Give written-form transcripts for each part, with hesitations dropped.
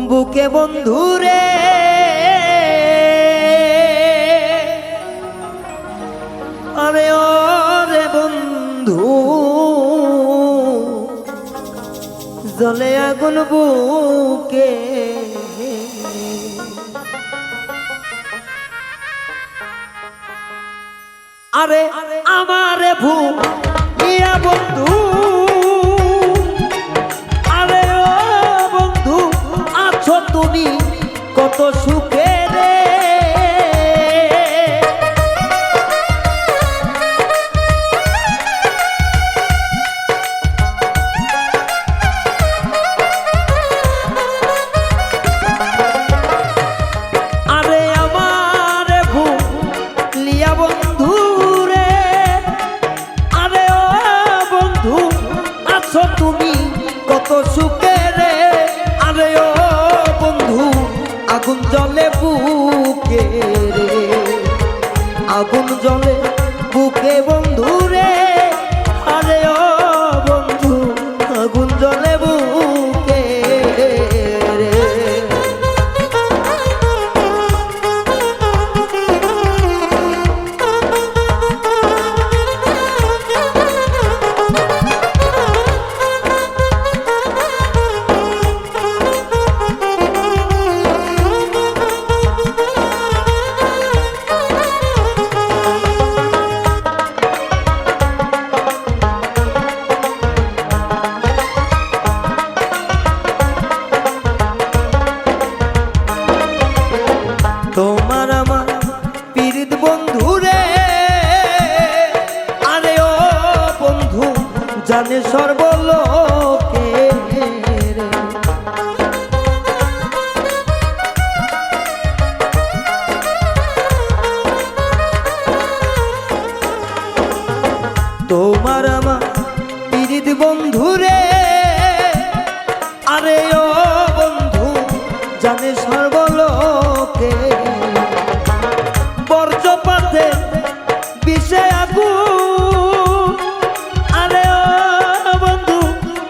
বুকে বন্ধুরে আরে ওরে বন্ধু জ্বলে আগুন বুকে আরে আমারে ভুলিয়া বন্ধু আরে ও বন্ধু আছো তুমি কত সুখে রে আরে আমারে ভুলিয়া বন্ধু তুমি কত সুখে রে আরে ও বন্ধু আগুন জ্বলে বুকে রে আগুন জ্বলে বুকে বন্ধু রে আরে ও বন্ধু আগুন জ্বলে বুকে রে তোমার আমার পীড়িত বন্ধু রে আরে ও বন্ধু জানে সর্বলোকে রে তোমার আমার পীড়িত বন্ধু রে আরে ও বন্ধু জানে সর্বলোকে বর্জ্যপাতে বিষে আগুন আরে ও বন্ধু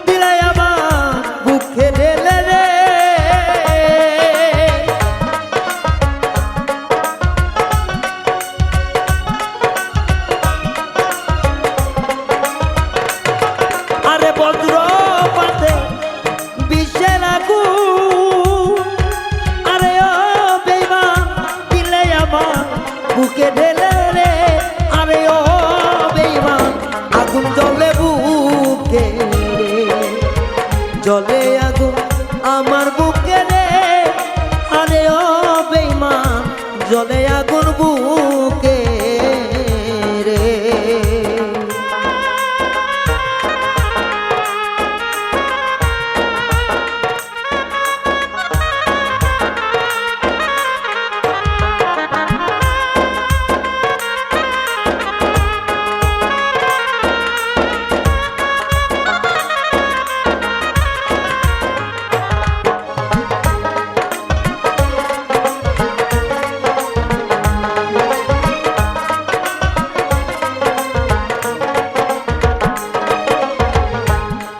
দিলাই আমার বুকে ঢেলে রে আরে বজ্রপাতে বিষে আগুন আরে ও বেঈমান দিলাই আমার বুকে ঢেলে রে আরে ও বেঈমান আগুন জ্বলে বুকে রে জ্বলে আগুন আমার বুকে রে আরে ও বেঈমান জ্বলে আগুন বুকে রে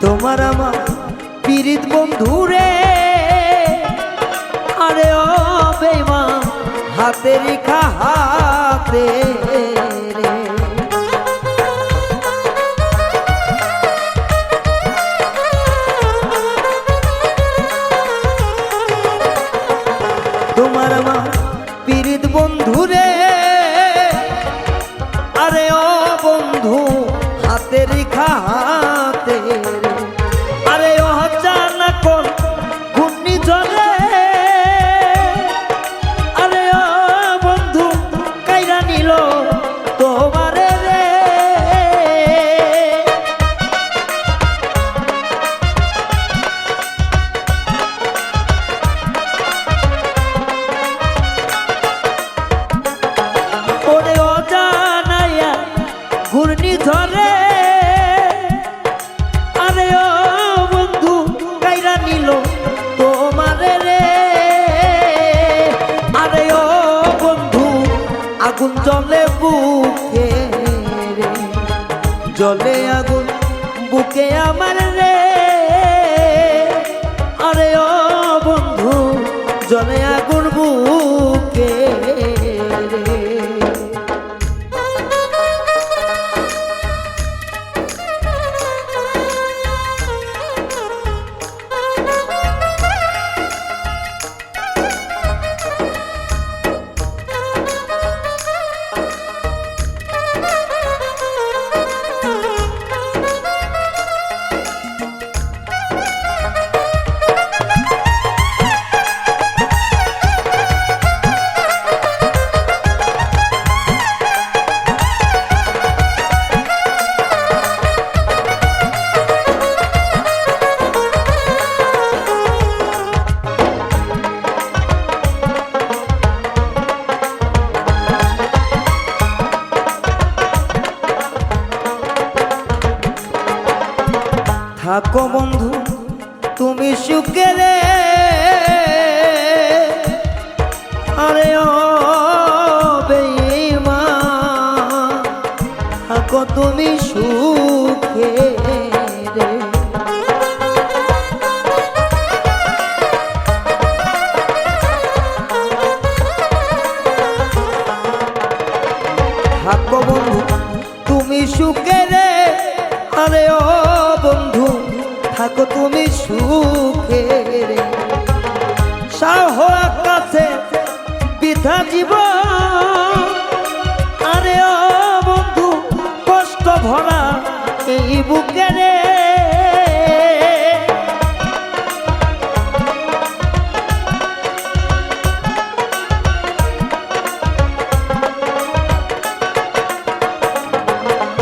তোমার আমার পীড়িত বন্ধু রে আরে ও বেঈমান হাতে রেখা হাতে রে তোমার আমার পীড়িত বন্ধু রে আরে ও বন্ধু হাতে রেখা হাতে রে আরে ও জানা কোন ঘূর্ণি ঝড়ে আরে ও বন্ধু কাইরা নিল তোমারে রে ওরে ও জানাইয়া ঘূর্ণি ঝড়ে আরে ও বন্ধু কাইরা নিল তোমারে রে আরে ও বন্ধু আগুন জ্বলে বুকে রে জ্বলে আগুন বুকে আমার রে আরে ও বন্ধু জলে আগুন বুকে রে। থাকো বন্ধু তুমি সুখে রে, আরে ও বেঈমান থাকো তুমি সুখে রে। থাকো বন্ধু তুমি সুখে রে, আরে ও বন্ধু থাকো তুমি সুখে রে। সাহ আকাশে বৃথা জীবন, আরে ও বন্ধু কষ্ট ভরা এই বুকে রে।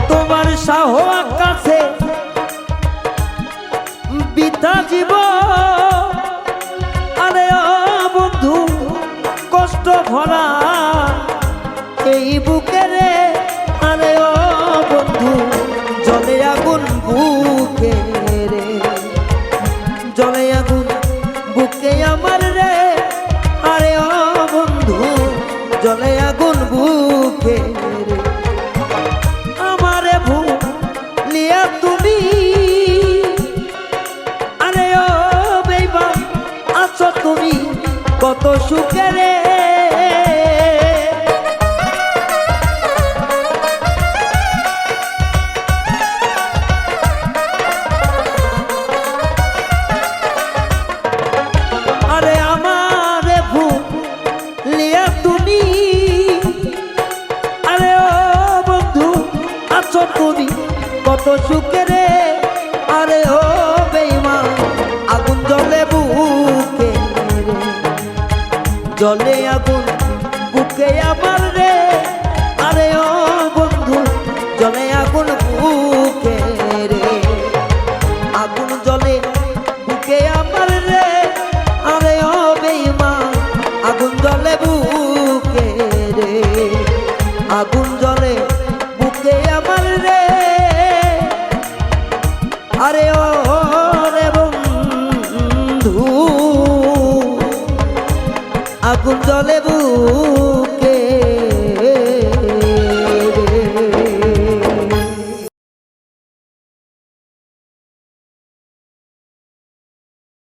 তোমার সাহ আকাশে বৃথা জীবন, আরে ও বন্ধু কষ্ট ভরা এই বুকে রে। আরে ও বন্ধু জলে আগুন বুকে রে, জলে আগুন বুকে আমার রে। আরে ও বন্ধু জলে আগুন বুকে রে। আমারে ভুলিয়া তুমি তুমি কত সুখে রে। আরে আমারে ভুলিয়া তুমি, আরে ও বন্ধু আছো তুমি কত সুখে রে। আরে ও বেঈমান আগুন জ্বলে বুকে রে, জলে আগুন বুকে আমার রে। আরে ও বন্ধু জলে আগুন বুকে রে, আগুন জলে বুকে আমার রে। আরে ও বেঈমান আগুন জলে বুকে রে, আগুন জলে বুকে আমার রে। আরে ও রে বন্ধু আগুন জ্বলে বুকে